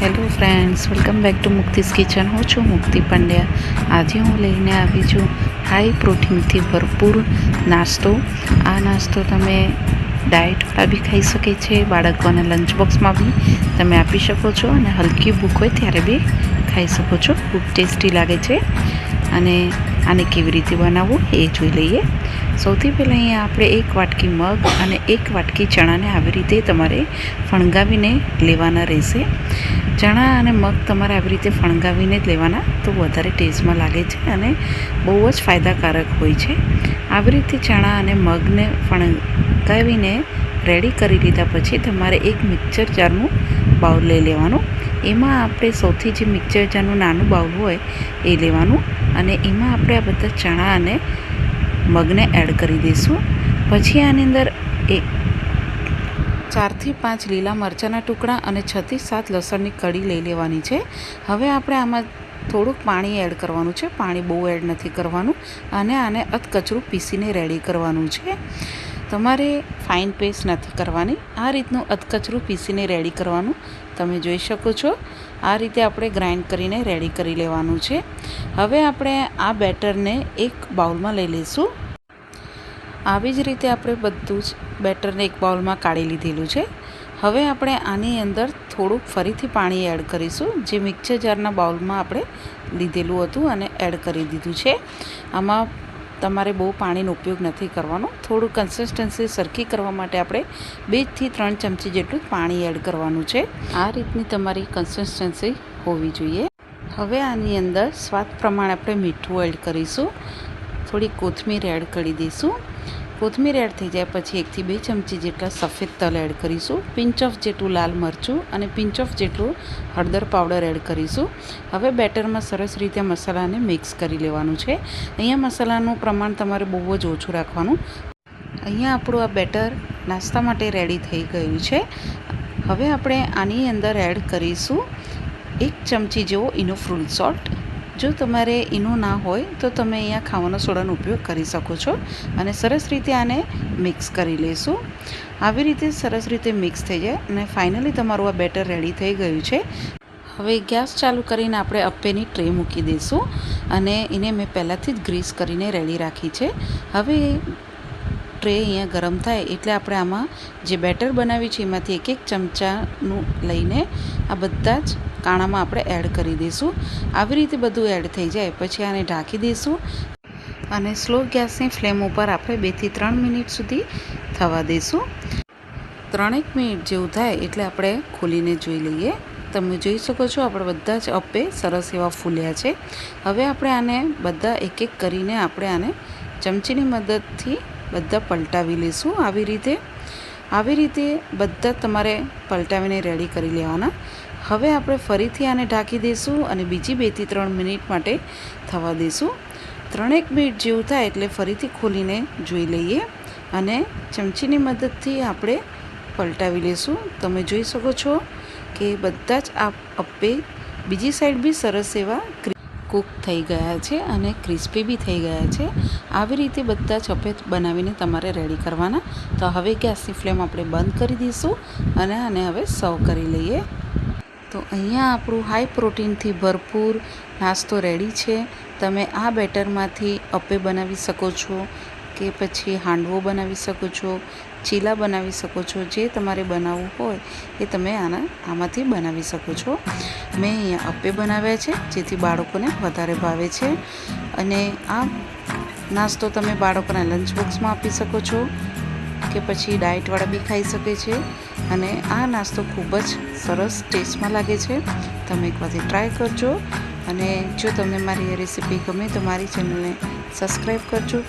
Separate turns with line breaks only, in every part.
Hello friends, welcome back to મુક્તિસ kitchen. હું છું મુક્તિ પંડ્યા. આજે હું લઈને આવી છું હાઈ પ્રોટીનથી ભરપૂર નાસ્તો. આ નાસ્તો તમે ડાયટવાળા બી ખાઈ શકે છે, બાળકોને લંચ બોક્સમાં બી તમે આપી શકો છો અને હલકી ભૂખ હોય ત્યારે બી ખાઈ શકો છો. ખૂબ ટેસ્ટી લાગે છે. અને આને કેવી રીતે બનાવવું એ જોઈ લઈએ. સૌથી પહેલાં અહીંયા આપણે એક વાટકી મગ અને એક વાટકી ચણાને આવી રીતે તમારે ફણગાવીને લેવાના રહેશે. ચણા અને મગ તમારે આવી રીતે ફણગાવીને જ લેવાના, તો વધારે ટેસ્ટમાં લાગે છે અને બહુ જ ફાયદાકારક હોય છે. આવી રીતે ચણા અને મગને ફણગાવીને રેડી કરી લીધા પછી તમારે એક મિક્સર જારનું બાઉલ લઈ લેવાનું. એમાં આપણે સૌથી જે મિક્સર જારનું નાનું બાઉલ હોય એ લેવાનું અને એમાં આપણે આ બધા ચણા અને મગને એડ કરી દઈશું. પછી આની અંદર 4 થી 5 લીલા મરચાંના ટુકડા અને 6 થી 7 લસણની કળી લઈ લેવાની છે. હવે આપણે આમાં થોડુંક પાણી એડ કરવાનું છે. પાણી બહુ એડ નથી કરવાનું અને આને અધકચરું પીસીને રેડી કરવાનું છે. તમારે ફાઇન પેસ્ટ નથી કરવાની, આ રીતનું અધકચરું પીસીને રેડી કરવાનું. તમે જોઈ શકો છો આ રીતે આપણે ગ્રાઇન્ડ કરીને રેડી કરી લેવાનું છે. હવે આપણે આ બેટરને એક બાઉલમાં લઈ લઈશું. આવી જ રીતે આપણે બધું જ બેટરને એક બાઉલમાં કાઢી લીધેલું છે. હવે આપણે આની અંદર થોડુંક ફરીથી પાણી એડ કરીશું, જે મિક્સર જારના બાઉલમાં આપણે લીધેલું હતું અને એડ કરી દીધું છે. આમાં તમારે બહુ પાણીનો ઉપયોગ નથી કરવાનો. થોડું કન્સિસ્ટન્સી સરખી કરવા માટે આપણે 2 થી 3 ચમચી જેટલું પાણી એડ કરવાનું છે. આ રીતની તમારી કન્સિસ્ટન્સી હોવી જોઈએ. હવે આની અંદર સ્વાદ પ્રમાણે આપણે મીઠું એડ કરીશું. થોડી કોથમીર એડ કરી દઈશું. કોથમીર એડ થઈ જાય પછી 1 થી 2 ચમચી જેટલા સફેદ તલ એડ કરીશું. પિંચ ઓફ જેટલું લાલ મરચું અને પિંચ ઓફ જેટલું હળદર પાવડર એડ કરીશું. હવે બેટરમાં સરસ રીતે મસાલાને મિક્સ કરી લેવાનું છે. અહીંયા મસાલાનું પ્રમાણ તમારે બહુ જ ઓછું રાખવાનું. અહીંયા આપણું આ બેટર નાસ્તા માટે રેડી થઈ ગયું છે. હવે આપણે આની અંદર એડ કરીશું 1 ચમચી જેવો ઇનો ફ્રૂટ સોલ્ટ. જો તમારે ઈનો ના હોય તો તમે અહીંયા ખાવાનો સોડાનો ઉપયોગ કરી શકો છો અને સરસ રીતે આને મિક્સ કરી લઈશું. આવી રીતે સરસ રીતે મિક્સ થઈ જાય અને ફાઇનલી તમારું આ બેટર રેડી થઈ ગયું છે. હવે ગેસ ચાલુ કરીને આપણે અપ્પેની ટ્રે મૂકી દઈશું અને એને મેં પહેલાંથી જ ગ્રીસ કરીને રેડી રાખી છે. હવે ટ્રે અહીંયા ગરમ થાય એટલે આપણે આમાં જે બેટર બનાવી છે એમાંથી એક ચમચાનું લઈને આ બધા જ કાણામાં આપણે એડ કરી દઈશું. આવી રીતે બધું એડ થઈ જાય પછી આને ઢાંકી દઈશું અને સ્લો ગેસની ફ્લેમ ઉપર આપણે 2 થી 3 મિનિટ સુધી થવા દઈશું. 3 મિનિટ જેવું થાય એટલે આપણે ખોલીને જોઈ લઈએ. તમે જોઈ શકો છો આપણે બધા જ અપ્પે સરસ એવા ફૂલ્યા છે. હવે આપણે આને બધા એક એક કરીને આપણે આને ચમચીની મદદથી બધા પલટાવી લઈશું. આવી રીતે બધા તમારે પલટાવીને રેડી કરી લેવાના. હવે આપણે ફરીથી આને ઢાંકી દઈશું અને બીજી 2 થી 3 મિનિટ માટે થવા દઈશું. 3 મિનિટ જેવું થાય એટલે ફરીથી ખોલીને જોઈ લઈએ અને ચમચીની મદદથી આપણે પલટાવી લઈશું. તમે જોઈ શકો છો કે બધા જ આ અપ્પે બીજી સાઈડ બી સરસ એવા કૂક થઈ ગયા છે અને ક્રિસ્પી બી થઈ ગયા છે. આવી રીતે બધા જ અપ્પે બનાવીને તમારે રેડી કરવાના. તો હવે ગેસની ફ્લેમ આપણે બંધ કરી દઈશું અને આને હવે સર્વ કરી લઈએ. તો અહીંયા આપણું હાઈ પ્રોટીનથી ભરપૂર નાસ્તો રેડી છે. તમે આ બેટરમાંથી અપ્પે બનાવી શકો છો કે પછી હાંડવો બનાવી શકો છો, ચીલા બનાવી શકો છો. જે તમારે બનાવવું હોય એ તમે આમાંથી બનાવી શકો છો. મેં અહીંયા અપ્પે બનાવ્યા છે જેથી બાળકોને વધારે ભાવે છે અને આ નાસ્તો તમે બાળકોના લંચ બોક્સમાં આપી શકો છો કે પછી ડાયટવાળા બી ખાઈ શકે છે અને આ નાસ્તો ખૂબ જ સરસ ટેસ્ટમાં લાગે છે. તમે એકવાર ટ્રાય કરજો અને જો તમને મારી રેસીપી ગમે તો મારી ચેનલને સબસ્ક્રાઈબ કરજો,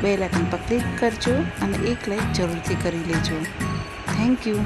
બેલ આઇકન પર ક્લિક કરજો અને એક લાઈક જરૂરથી કરી લેજો. Thank you.